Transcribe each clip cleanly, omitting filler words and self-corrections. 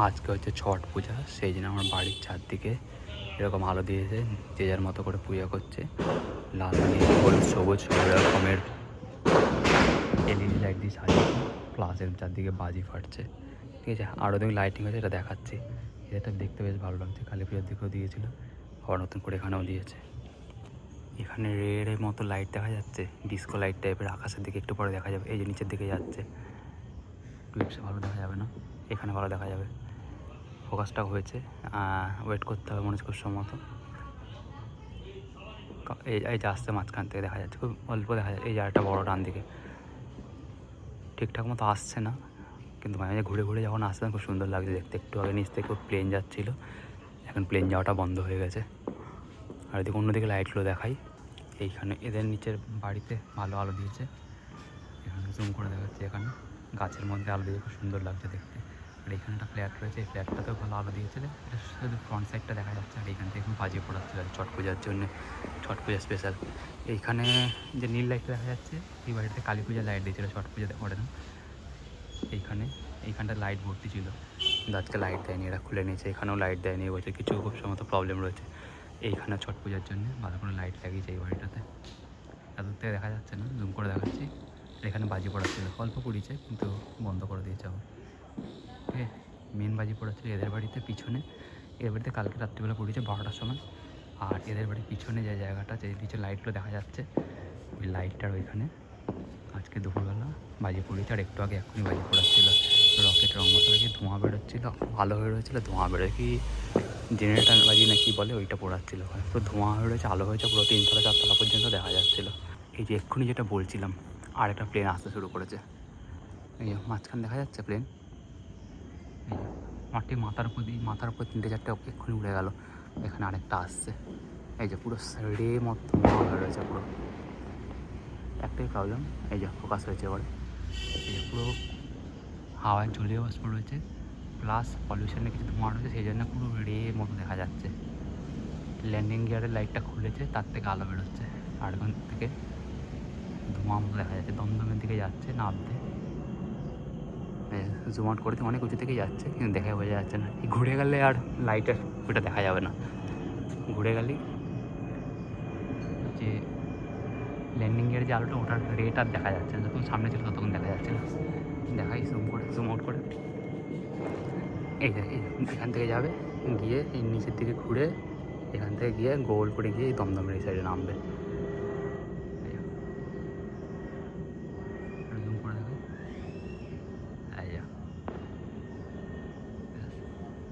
আজকে হচ্ছে ছট পূজা, সেই জন্য আমার বাড়ির চারদিকে এরকম আলো দিয়েছে, যে যার মতো করে পূজা করছে। লাল নীল হলুদ সবুজ সব রকমের এলইডি লাইট দিয়ে সাজিয়েছে, প্লাস এর চারদিকে বাজি ফাটছে। ঠিক আছে, আরও দিন লাইটিং হয়েছে, এটা দেখাচ্ছি। এটা দেখতে বেশ ভালো লাগছে, কালী পুজোর দিকেও দিয়েছিল, আবার নতুন করে এখানেও দিয়েছে। এখানে রেডের মতো লাইট দেখা যাচ্ছে, ডিস্কো লাইট টাইপের, আকাশের দিকে একটু পরে দেখা যাবে। এই যে নিচের দিকে যাচ্ছে, ক্লিপসে ভালো দেখা যাবে না, এখানে ভালো দেখা যাবে। ফোকাসটা হয়েছে, ওয়েট করতে হবে মনে হচ্ছে খুব সম্ভবত। এই যে আসছে মাঝখান থেকে দেখা যাচ্ছে, খুব অল্প দেখা যাচ্ছে। এই জায়গাটা বড় ডান দিকে ঠিকঠাক মতো আসছে না, কিন্তু মাঝে মাঝে ঘুরে ঘুরে যখন আসছে খুব সুন্দর লাগছে দেখতে। একটু আগে নিচ থেকে প্লেন যাচ্ছিলো, এখন প্লেন যাওয়াটা বন্ধ হয়ে গেছে। আর এদিকে অন্যদিকে লাইটগুলো দেখাই। এইখানে এদের নিচের বাড়িতে ভালো আলো দিয়েছে, এখানে জুম করে দেখাচ্ছে। এখানে গাছের মধ্যে আলো দিয়ে খুব সুন্দর লাগছে দেখতে। আর এখানে একটা ফ্ল্যাট রয়েছে, এই ফ্ল্যাটটাতেও ভালো আলো দিয়েছে। এটা শুধু ফ্রন্ট সাইডটা দেখা যাচ্ছে, আর এইখান থেকে এখন বাজিয়ে পড়াচ্ছিল ছট পূজার জন্য, ছট পূজা স্পেশাল। এইখানে যে নীল লাইটটা দেখা যাচ্ছে, এই বাড়িতে কালী পূজা লাইট দিয়েছিল, ছট পূজাতে করে না। এইখানটা লাইট ভর্তি ছিল, কিন্তু আজকে লাইট দেয়নি, এরা খুলে নিয়েছে। এখানেও লাইট দেয়নি, বলছে কিছু খুব সমস্ত প্রবলেম রয়েছে। এইখানে ছট পূজার জন্য ভালো করে লাইট লাগিয়েছে এই বাড়িটাতে, এত থেকে দেখা যাচ্ছে না, জুম করে দেখাচ্ছি। এখানে বাজি পড়াচ্ছিল, অল্প পড়িয়েছে কিন্তু বন্ধ করে দিয়েছে আবার। ঠিক আছে, মেন বাজি পড়াচ্ছিল এদের বাড়িতে পিছনে। এর বাড়িতে কালকে রাত্রিবেলা পড়েছে 12টার সময়। আর এদের বাড়ির পিছনে যে জায়গাটা, যে নিচে লাইটগুলো দেখা যাচ্ছে, ওই লাইটটার ওইখানে আজকে দুপুরবেলা বাজি পড়েছে। আর একটু আগে এখনই বাজি পড়াচ্ছিল, রকেট রং মশলা কি ধোঁয়া বেরোচ্ছিলো, আলো হয়ে রয়েছিলো, ধোঁয়া বেরোয় কি জেনারেটার বাজি না কি বলে, ওইটা পড়াচ্ছিলো। পুরো ধোঁয়া হয়ে রয়েছে, আলো হয়েছে, পুরো 3তলা 4তলা পর্যন্ত দেখা যাচ্ছিলো। এই যে এক্ষুনি যেটা বলছিলাম, আর একটা প্লেন আসতে শুরু করেছে। এই যে মাঝখান দেখা যাচ্ছে প্লেন, এই যে মাটি মাথার উপর 3টে 4টে এক্ষুনি উড়ে গেল। এখানে আরেকটা আসছে, এই যে পুরো সাইডে মতো ধোঁয়া হয়ে রয়েছে পুরো। একটাই প্রবলেম, এই যে ফোকাস হয়েছে এবারে। এই যে পুরো হাওয়ায় জলীয় বাষ্প রয়েছে, প্লাস পলিউশনে কিছু ধোঁয়া রয়েছে, সেই জন্য পুরো রে মতো দেখা যাচ্ছে। ল্যান্ডিং গিয়ারের লাইটটা খুলেছে, তার থেকে আলো বেরোচ্ছে, আর ওখান থেকে ধোঁয়া মতো দেখা যাচ্ছে, দমদমের দিকে যাচ্ছে নামতে। জুম আউট করতে অনেক উঁচু থেকেই যাচ্ছে, কিন্তু দেখা বোঝা যাচ্ছে না। ঘুরে গেলে আর লাইটের ওইটা দেখা যাবে না, ঘুরে গেলেই যে ল্যান্ডিং গিয়ারের যে আলোটা, ওটার রেট আর দেখা যাচ্ছে না। যখন সামনে ছিল ততক্ষণ দেখা যাচ্ছে না। দেখাই জুম আউট করে। এই যে এখান থেকে যাবে, গিয়ে এই নিচের দিকে ঘুরে, এখান থেকে গিয়ে গোল করে গিয়ে এই দমদমের এই সাইডে নামবে। জুম করে দেখাই,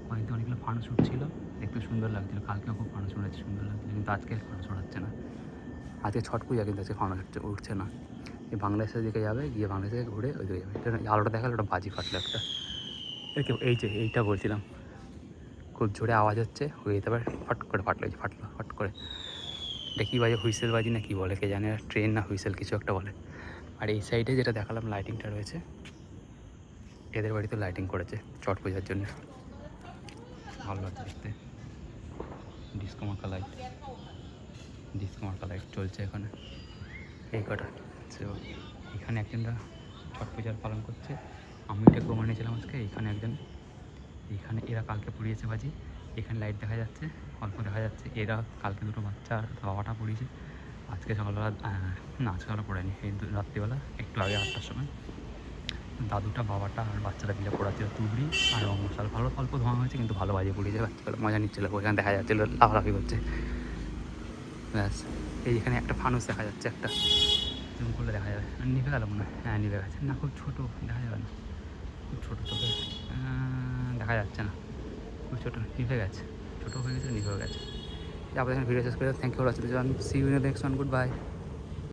হয়তো অনেকগুলো ফানুস উঠছিল, দেখতে সুন্দর লাগছিলো। কালকেও খুব ফানুস উঠেছে, সুন্দর লাগছিলো, কিন্তু আজকে ফানুস উঠাচ্ছে না। আজকে ছট পূজা, কিন্তু আজকে ফানুস উঠছে না। এই বাংলাদেশের দিকে যাবে, গিয়ে বাংলাদেশে ঘুরে ওই দিকে যাবে। আলোটা দেখালো, ওটা বাজি ফাটলো একটা। এই যে এইটা বলছিলাম, খুব জোরে আওয়াজ হচ্ছে, হয়ে যেতে পারে ফট করে ফাটলো, ফাটলো ফট করে। এটা কী বাজে, হুইসেল বাজি না কী বলে কে জানে, ট্রেন না হুইসেল কিছু একটা বলে। আর এই সাইডে যেটা দেখালাম লাইটিংটা রয়েছে, এদের বাড়িতে লাইটিং করেছে ছট পূজার জন্য, ভালো লাগছে দেখতে। ডিস্কো মার্কা লাইট চলছে এখানে, এই কটা। তো এখানে একজনরা ছট পূজার পালন করছে, আমি এটা প্রমাণ নিয়েছিলাম আজকে। এইখানে এরা কালকে পুড়িয়েছে বাজি, এখানে লাইট দেখা যাচ্ছে, অল্প দেখা যাচ্ছে। এরা কালকে দুটো বাচ্চা, বাবাটা পুড়িয়েছে। আজকে সকালবেলা না, আজকে সকালে পড়েনি, এই রাত্রিবেলা একটু আগে 8টার সময় দাদুটা, বাবাটা আর বাচ্চাটা মিলে পড়াচ্ছিল তুবড়ি আর রং মশাল। ভালো অল্প ধোঁয়া হয়েছে, কিন্তু ভালো বাজিয়ে পুড়িয়েছে, বাচ্চাগুলো মজা নিচ্ছিল। ওইখানে দেখা যাচ্ছিলো লাফালাফি করছে। ব্যাস, এইখানে একটা ফানুস দেখা যাচ্ছে, একটা জুম করলে দেখা যাবে। নিভে গেল মনে হয়, হ্যাঁ নিভে গেছে। না খুব ছোটো, দেখা যাবে না, খুব ছোটো চোখে দেখা যাচ্ছে না, খুব ছোটো, নিভে গেছে, ছোটো হয়ে গেছে, নিভে গেছে। আপনাদের এখানে ভিডিও শেষ করে, thank you for watching, see you in the next one, good bye.